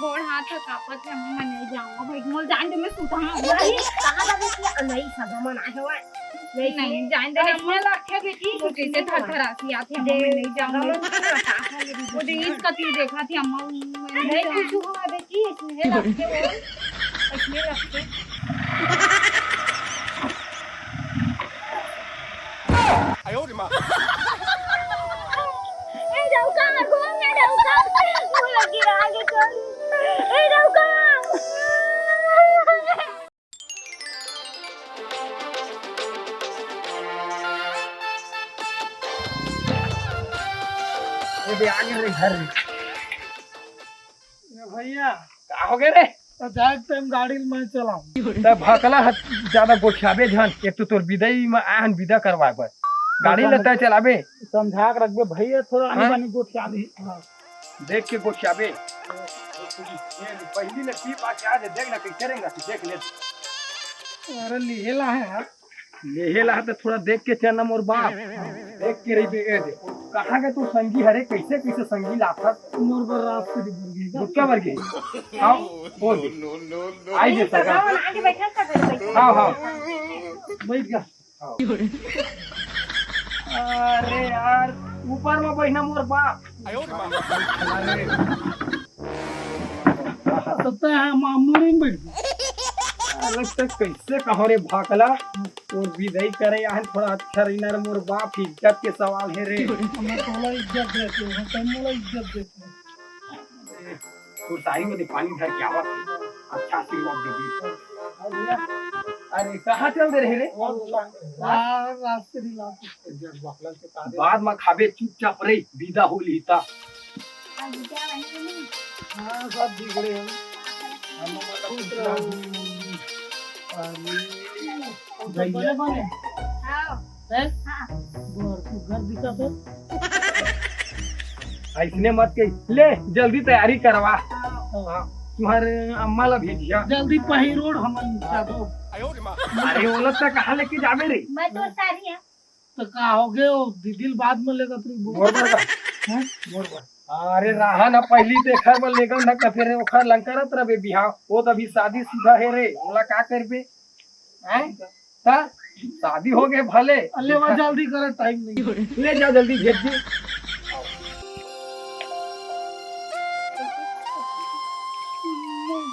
गोड़ हाथ कापत है, मैं नहीं जाऊंगा भाई, मोल जान दे मैं सुता हूं नहीं कहां लगे कि नहीं सगा मन आए हुआ नहीं जान दे मैं लाखे बेटी तो कैसे थरथरासी आती है, मैं नहीं जाऊंगी वो देख कती देखा थी अम्मा नहीं कुछ हुआ बेटी इसमें रखे वो इसमें रखे आयो रे मां ए डौका घूम ना डौका वो लगी आगे चल ए डौका ये आ गए रे घर भैया का हो गए रे जाए टाइम गाड़ी में चलाऊं त भकला ज्यादा गोठियाबे झन एक तो तोर विदाई में आहन विदा करवाए बर गाड़ी लेता चलाबे समझा के रखबे भैया थोड़ा आनी बानी गोठिया दी देख के गोठियाबे ये पहली ने की बात आज देख ना कैसे रहेगा तू देख ले अरे लेला है यार लेहेला तो थोड़ा देख के चलना मोर बाप देख के रही ए दे कहां के तू संगी हरे कैसे कैसे संगी लाफत मोर पर रास्ते दी बुर्गी गुटका भर के हां बोल दे नो नो नो आई दे सगा आगे बैठा कर हां हां बैठ जा अरे यार ऊपर में बैठना मोर बाप आयो रे मां तब है मामूरी में बैठ गया अलग तक कैसे कहो रे भाकला और विदाई करे यार थोड़ा अच्छा रहना रे मोर बाप इज्जत के सवाल है रे हमें थोड़ा इज्जत देते हो तुम मोला इज्जत देते हो तो सारी में पानी भर के आवत है अच्छा आशीर्वाद दे अरे कहां चल दे रहे रे रास्ते दी लाते बाद में खाबे चुपचाप रे विदा हो लीता हां सब बिगड़े हैं हम भैया बने हां हैं हां घर दिखा तो ऐसने मत के ले जल्दी तैयारी करवा तुम्हारे अम्मा ला भेजिया जल्दी पहिरोड हमन दो आयो रे मां अरे वो लोग तक कहां लेके जावे रे मैं तो सारी है तो का हो गए ओ दिल बाद में लेगा तू मोरबर का हैं मोरबर अरे राहा ना पहली देखर में लेगन न फिर ओखर लंकरत रबे बिहाव वो तो अभी शादी सीधा है रे ओला का करबे हैं ता शादी हो गए भले अल्ले वहां जल्दी करे टाइम नहीं ले जा जल्दी भेज दे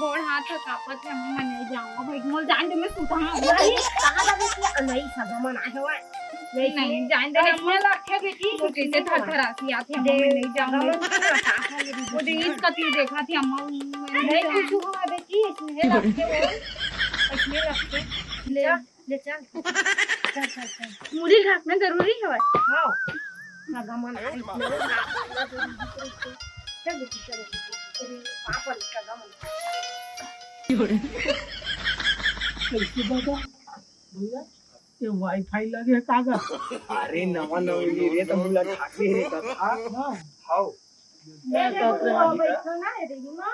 गोड़ हाथ कापत है, मैं नहीं जाऊंगा भाई, मोल जान दे मैं सुता हूं नहीं कहां लगे कि नहीं सगा मन आए हुआ नहीं जान दे मैं लाखे बेटी तो कैसे थरथरासी आती है, मैं नहीं जाऊंगी वो देख कती देखा थी अम्मा नहीं कुछ हुआ बेटी इसमें रखे वो इसमें रखे ले चल चल मुड़ी ढकना जरूरी है हां सगा मन आए चल बेटी चल पापा सगा मन कैसे बाबा भैया ये वाईफाई लगे है कागा अरे नवा नवी रे तो मुला खाके रे का हां हाउ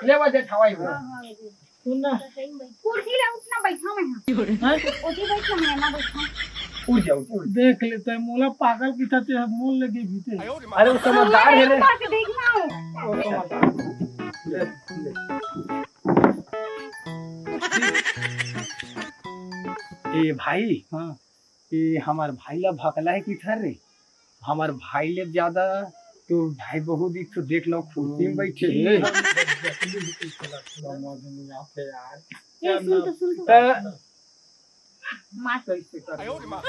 ले वजह ठवाई हो सुन ना कुर्सी ले उठना बैठा मैं उठी बैठा मैं ना बैठा उड़ जाओ देख लेते हैं मोला पागल की तरह मोल लगे भीते आयो रे मां अरे वो समझदार है रे पाके देखना वो समझदार ले ए भाई हां ये हमार भाई ला भकला है कि थर रे हमार भाई ले ज्यादा तो भाई बहुत ही तो देख लो खुशी में बैठे हैं यार ये सुन तो मार कैसे कर आयो रे मां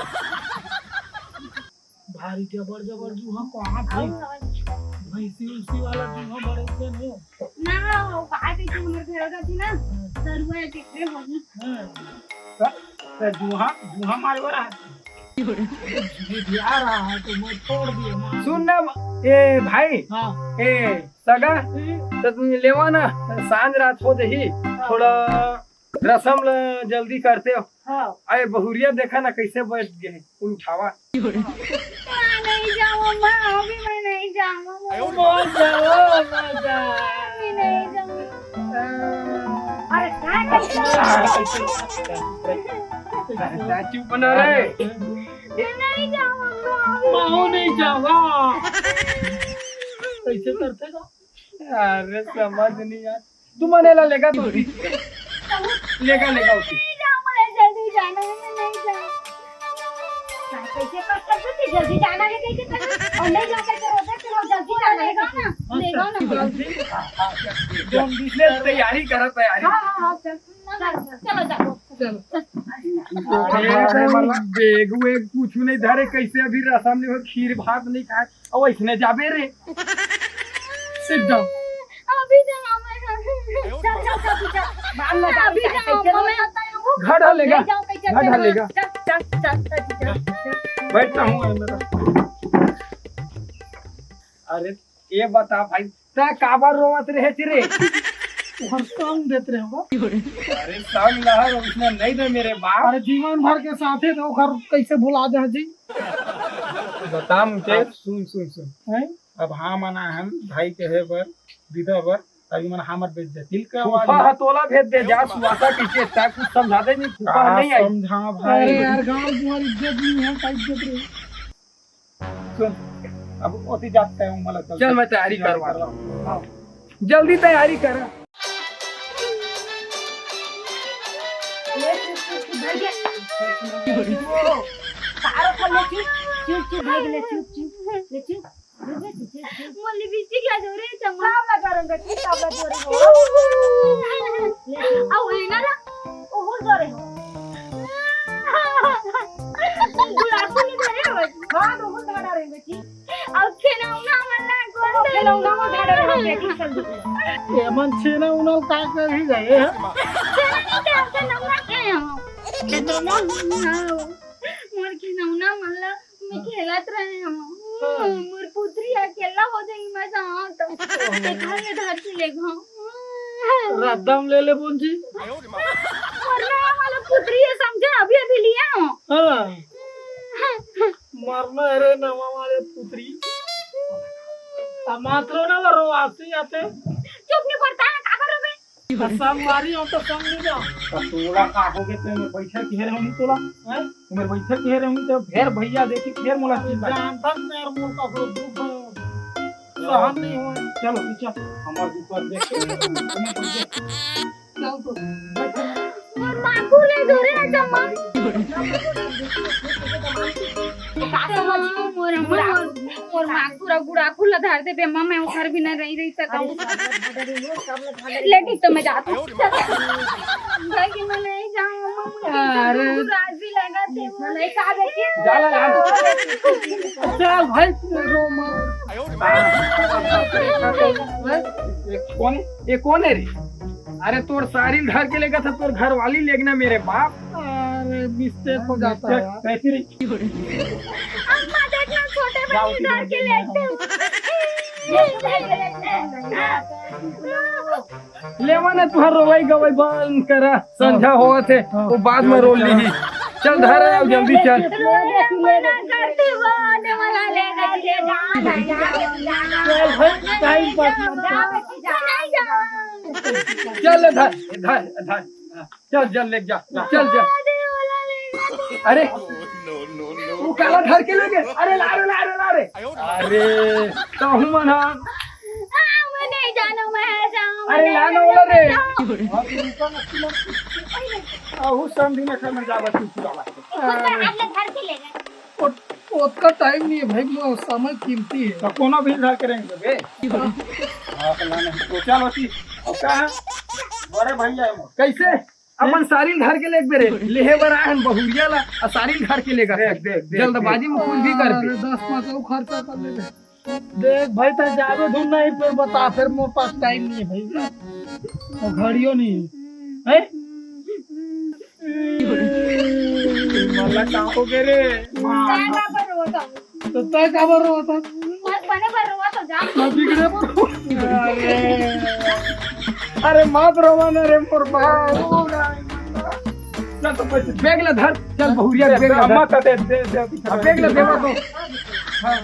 भारी जबर जबर जूहा कहां भैंसी उसी वाला जूहा बड़े से नहीं ना वो काय पे तू उम्र घर का थी ना सरुआ टिकरे होगी तो जूहा मारे वाला आ रहा है तो मैं छोड़ दिया सुन ना ए भाई हाँ ए सगा तो तुम लेवा ना सांझ रात हो जही थोड़ा रसम जल्दी करते हो हां अरे बहुरिया देखा ना कैसे बैठ गए उठावा नहीं जाऊं मैं अभी मैं नहीं जाऊंगा आयो रे बोल जाओ मजा मैं नहीं जाऊंगा अरे काय चुप बना रे मैं नहीं जाऊंगा अभी माहो नहीं जावा कैसे करते का अरे समझ नहीं यार तू मनेला लेगा तो लेगा उसी जल्दी जाना है, मैं नहीं जाऊँ। कैसे करते थे, जल्दी जाना है कैसे करना, और नहीं जाकर के रोते थे, वो जल्दी जाना है ना, लेगा ना। जो बिजनेस तैयारी करा तैयारी। हाँ, चलो जाओ। बेग वेग कुछ नहीं धरे, कैसे अभी रसम ने वो खीर भात नहीं खाए और इसने जाबे रे। Sit down. अभी जाओ मैं, चल अभी जाओ मैं, घर डालेगा चल घर डालेगा। चल। बैठता हूँ मेरा। अरे ये बता भाई, ता काबर रोवत रहे रे? हर संग देते रहे होगा। अरे संग लहर उसने नहीं दे मेरे बाप। अरे जीवन भर के साथे तो घर कैसे भुला जा जी? बता मुझे। सुन हैं? अब हाँ मना हम भाई के है बर विदा बर अभी मन हमर बेच दे दिल का फूफा हतोला भेज दे जा सुवासा के ता कुछ समझा दे नहीं, फूफा नहीं आई। समझा भाई। अरे यार गांव तुम्हारी इज्जत नहीं है, का इज्जत रे। सुन अब ओती जाते हैं मला चल मैं तैयारी करवा रहा हूँ, जल्दी तैयारी कर। मोली बिस्ती क्या जोरे चमड़ा लगा रंग की ताबला जोरे हो आ वो ना ना ओ हो जोरे हो गुलाबी ने जोरे हो हां तो हो धड़ा रे बेटी अब खेलौना मल्ला कौन दे खेलौना वो धड़ा रे बेटी चल दे ये मन छे ना उन का कर ही गए हैं। के नौना के हम मोर खेलौना मल्ला मैं खेलत रहे हम मोर पुत्री अकेला हो जाई मैं जाऊं तो घर में धर के ले गो रद्दम ले ले बुंजी। मरना वाला पुत्री है समझे, अभी लिया हो। हां मरना रे नवा वाले पुत्री मात्रो ना रो आती आते चुप नहीं करता है, का करोगे? सब मारी हो तो कम नहीं जा तोला का होगे तो मैं पैसा घेरे होनी तोला हैं मैं पैसा घेरे होनी तो फिर भैया देखी फिर मोला जान तक यार मोर का को दुख सहन नहीं हो। चलो पीछे हमार दुकान देख चल तो माकू ले जोरे ना जम्मा मोर माकूरा गुड़ाकू लधार दे बे मैं उखर भी न रही सकूं लेकिन तो मैं जाती भाई कि मैं नहीं जाऊं। अरे राजी लगा थे वो नहीं कहा देखिए जाला यार चल भाई रो ये कौन है रे? अरे तोर सारी घर के लेगा था, तोर घर वाली लेगना मेरे बाप। अरे मिस्टेक हो जाता है कैसी रे? अम्मा देखना छोटे बच्चे घर के लेते लेवा ना तुहर रोवाई गवाई बंद करा, संझा होगा थे वो बाद में रो ली। चल धर आओ जल्दी चल। करती वो आने वाला लेगा टाइम पास चल धर धर धर चल चल ले जा चल चल। अरे वो काला धर के लेके अरे ला रे अरे तो हूँ मना नहीं जाना मैं जाऊं अरे लाना वाला रे आहू संधि में खमर जावा तू चला घर के ले गए उसका टाइम नहीं है भाई, वो समय कीमती है तो कोनो भी घर करेंगे बे तो चल होती अब का है बड़े भैया कैसे अपन सारी घर के लेके बेरे लेहे बर आहन बहुरिया ला सारी घर के लेगा जल्दबाजी में कुछ भी कर दे 10-15 खर्चा कर ले देख भाई तो ज्यादा दूर नहीं फिर बता फिर मेरे पास टाइम नहीं है भाई और घड़ियों नहीं है मला कहाँ हो गए रे जाएगा पर वो तो तय कबर होता मत बने पर वो तो जा मैं बिगड़े पर अरे मत रोवा ना रे मोर बाबू चल तो बैग ला धर चल बहुरिया बैग ला अम्मा का दे बैग ला देवा तो हां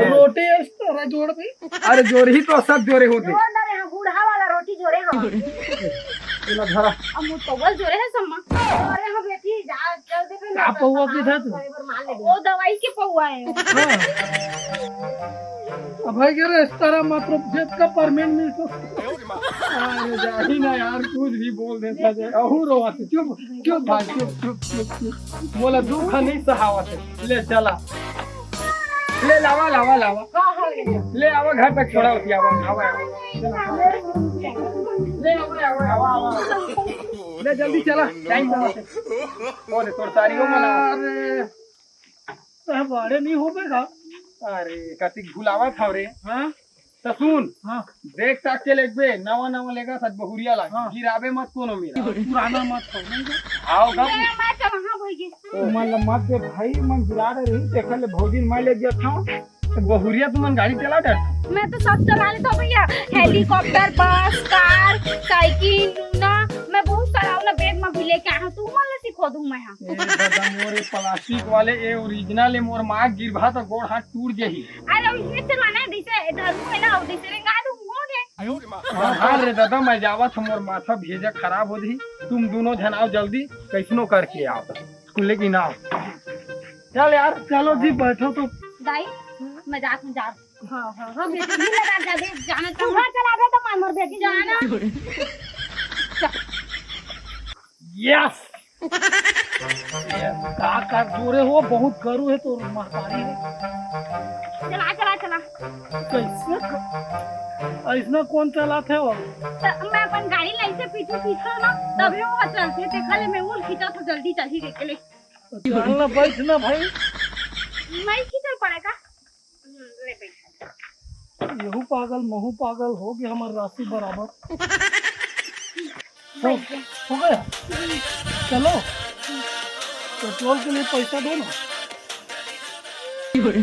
रोटी एक्स्ट्रा जोड़ भी अरे जोड़ ही तो सब जोड़े होते जोड़ दे गुड़ा वाला रोटी जोड़े हो इला धरा अब मु तोवल जोरे है सम्मा अरे हम बेटी जा चल देखे क्या पौवा के था तू वो दवाई के पौवा है अब भाई के इस तरह मात्र जेब का परमेंट मिल तो 哎呦我的妈！ अरे जाही ना यार कुछ भी बोल देता है अहू रोवत चुप चुप भाई चुप चुप चुप चुप बोला दुख नहीं सहावत ले चला ले लावा लावा लावा ले आवा घर तक छोड़ा होती आवा आवा ले आवा आवा आवा ले जल्दी चला टाइम से और तोर सारियों में अरे तो बड़े नहीं हो बेगा अरे कतिक भुलावा था रे हां तो सुन हां देख ताक के लेबे नवा नवा लेगा सच बहुरिया ला हाँ। गिराबे मत कोनो मेरा पुराना मत हो नहीं आओ गप मैं चल हां भई मतलब मत दे भाई मन गिरा रही देखा ले भौजी मैं ले गया था बहुरिया तुमन गाड़ी चला डर मैं तो सब चला लेता हूं भैया helicopter bus car cycle Luna मैं बहुत सारा वाला बैग में भी लेके आया हूं तू मला सिखा दूं मैं हां ए दादा मोरे प्लास्टिक वाले ए ओरिजिनल है मोर मां गिरभा तो गोड़ हाथ टूट जही अरे इसमें चलाना है दिसे धर्म है ना दिसे रेंगा दूं हो गए 哎呦我的妈！ हां रे दादा मैं जावा था मोर माथा भेजा खराब हो दी तुम दोनों जनाओ जल्दी कैसनो करके आओ स्कूल की ना चल यार चलो जी बैठो तो दाई मैं जात हूं जा हां हां हां बेटी नहीं लगा जा दे जाना तो हां चला गया तो मार बेटी जाना यस का जोरे हो बहुत करू है तो महतारी है चला चला चला कैसे ऐसा कौन चलाते हो तो मैं अपन गाड़ी लाई से पीछे पीछे ना तभी वो चलते देखा ले मैं वो खींचा तो जल्दी चल ही के लिए चलना बैठना भाई मैं खींचल पड़ेगा ले बैठ यहू पागल महू पागल हो गया हमारी राशि बराबर हो गया चलो पेट्रोल के लिए पैसा दो ना अरे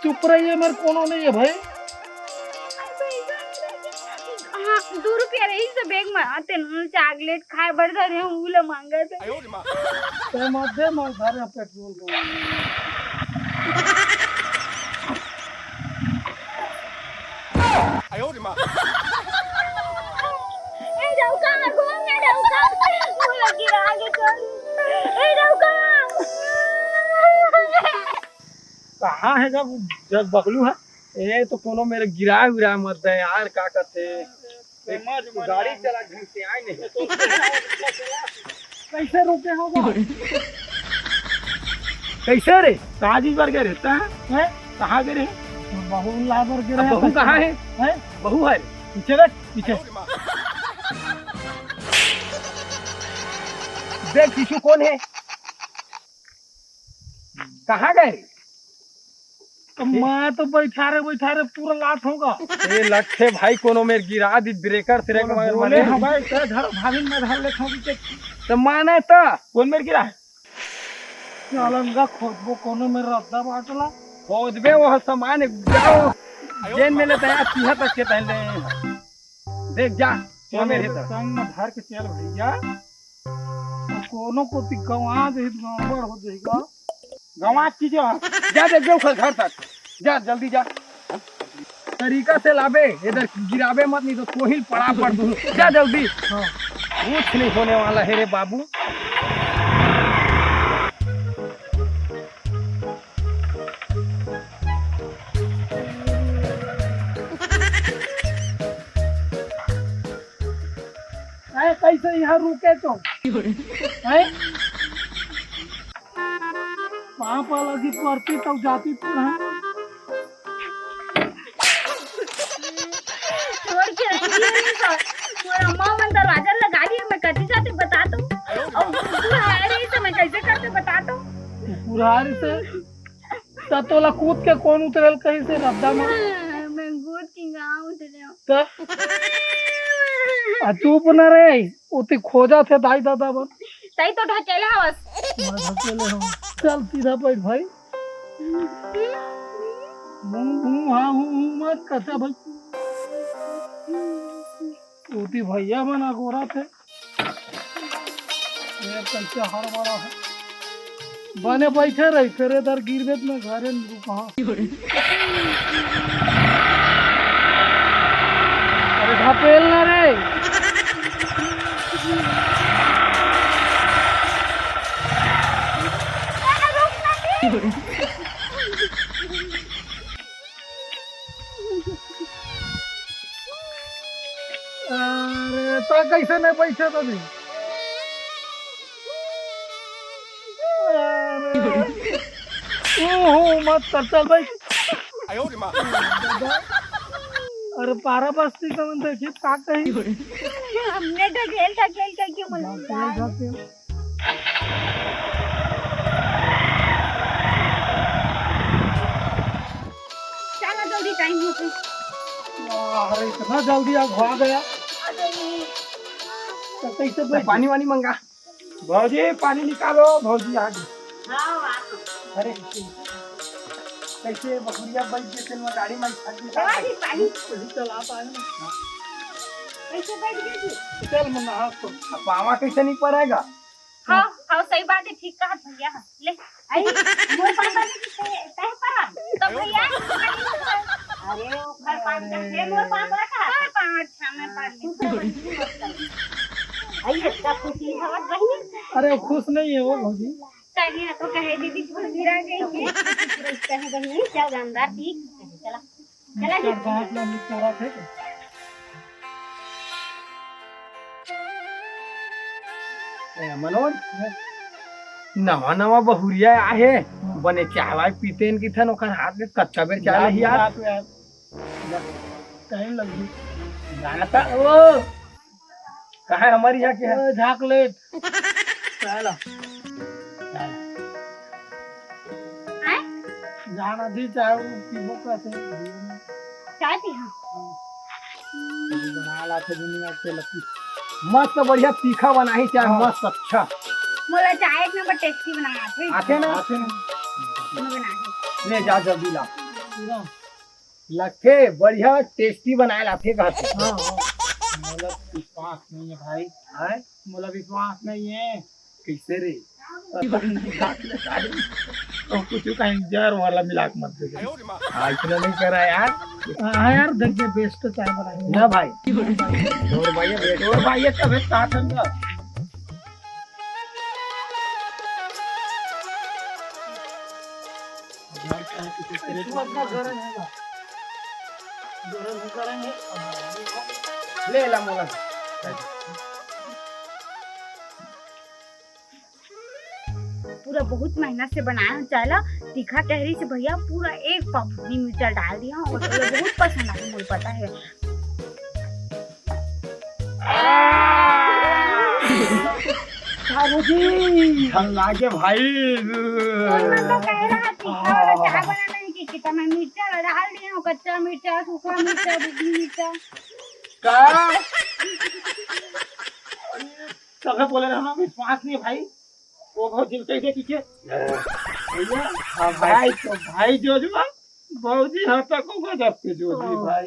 चुप रहिए मेरे कोनो नहीं है भाई हाँ 2 रुपया रही से बैग में आते न चॉकलेट खाए बढ़ रहे हैं उले मांगे थे 哎呦我的妈！ तो मत दे मैं उधार यहाँ पेट्रोल को 哎呦我的妈！ ए डौका घूम ना डौका वो लगी आगे चल ए डौका कहाँ है जब बगलू है ए तो कोनो मेरे गिरा विरा मत दे यार का करते गाड़ी चला ढंग से आए नहीं कैसे रुके होगा कैसे रे कहाँ जी पर के रहता है कहाँ के रहे बहू लाबर के रहे बहू कहाँ है हैं बहू है पीछे देख 哎 पीछे 呦我的妈！ देख पीछू कौन है कहाँ गए तो मैं तो बैठा रहे पूरा लाट होगा ए लट्ठे भाई कोनो मेरे गिरा दी ब्रेकर तेरे को मगर बोले मरे हमारे घर भाभी में धर ले खाओगी के तो माने तो कौन मेरे गिरा है चलंगा खोदबो कोनो में रद्दा बाटला खोदबे वो सामान जाओ जेन में लेते हैं तीहा तक के पहले देख जा वो मेरे तो संग में धर के चल भैया और कोनो को ती गवा दे गड़बड़ हो जाएगा गवा चीज जा देख जाओ घर तक जा जल्दी जा तरीका से लाबे इधर गिराबे मत नहीं तो कोहिल पड़ा पड़ दूं जा जल्दी हाँ कुछ नहीं होने वाला है रे बाबू कैसे यहाँ रुके तो हैं पाप लगी पड़ती तब जाती तो है छोड़ के रही मेरा अम्मा मन दरवाजा लगा दिया मैं कटी जाते बता दूं अब पूरा है रही से मैं कैसे करते बता दूं पुरारी से ततोला कूद के कौन उतरल कहीं से रद्दा में मैं कूद के गांव उतरे तो चुप न रे उती खोजा थे दाई दादा बन सही तो ढकेले हवस मैं ढकेले हूँ चल सीधा बैठ भाई हाँ मत कसा भाई उती भैया बना गोरा थे ये कैसे हर बड़ा है बने बैठे रही फिर इधर गिरबे में घरे कहाँ अरे धपेल ना रे। अरे तो कैसे नहीं पैसे तो दी। ओहो मत कर चल भाई। 哎呦我的妈！ अरे पारा बस्ती का मन देखिए का कही। हमने ढकेल ढकेल करके मला चलो जल्दी टाइम होते। अरे इतना जल्दी आप भाग गया। तो कैसे भाई पानी वानी मंगा। भौजी पानी निकालो भौजी आ गई। अरे कैसे बकरिया बैठ के तेल में गाड़ी में पानी चला पाए कैसे बैठ गई? तेल में नहा तो पावा कैसे नहीं पड़ेगा। हाँ हाँ सही बात है, ठीक कहा भैया। ले आई मोर पापा ने तय करा तो भैया अरे वो घर पास है मोर पापा का पांच छाने पानी आई अच्छा खुशी है बहनी। अरे वो खुश नहीं है वो भौजी। कहीं तो कहे दीदी झूठ गिरा गई है कहे बहनी चल अंदर ठीक चला चला जी बात में निकारा थे। मनोज नवा नवा बहुरिया आहे बने चाहवा पीते इनकी थन ओखर हाथ में कच्चा बेर चाय नहीं यार टाइम लगी जाना था ओ कहा हमारी यहाँ के है झाकलेट चला जाना दी चाय पीबो कैसे चाय पी हां बना लाते दुनिया के लकी मस्त बढ़िया तीखा बनाही चाय मस्त अच्छा मोला चाय एक नंबर टेस्टी बनाया थे आते ना बना ले जा जल्दी ला लखे बढ़िया टेस्टी बनाए लाते कहते। हाँ मोला विश्वास नहीं है भाई। है मोला विश्वास नहीं है। कैसे रे तो कुछ कहीं जहर वाला मिला के मत दे। 哎呦我的妈！ इतना नहीं करा यार। हाँ यार देखिए बेस्ट चाय बनाएंगे ना भाई और भाई बेटे और भाई ये कब स्टार्ट होगा। ले ला मोला पूरा बहुत मेहनत से बनाया चाला तीखा टहरी से भैया पूरा एक पपड़ी मिर्चा डाल दिया और तो बहुत पसंद आया मुझे पता है। बाबूजी हम लागे भाई और मैं तो कह रहा तीखा वाला चाय बनाना है कि कितना मिर्चा डाल दिया कच्चा मिर्चा सूखा मिर्चा भुनी मिर्चा का कभी बोले रहना विश्वास नहीं है भाई। वो बहुत दिल कैसे पीछे भैया। हाँ भाई तो भाई जो जो बहुत ही हद तक होगा जब के जो भी भाई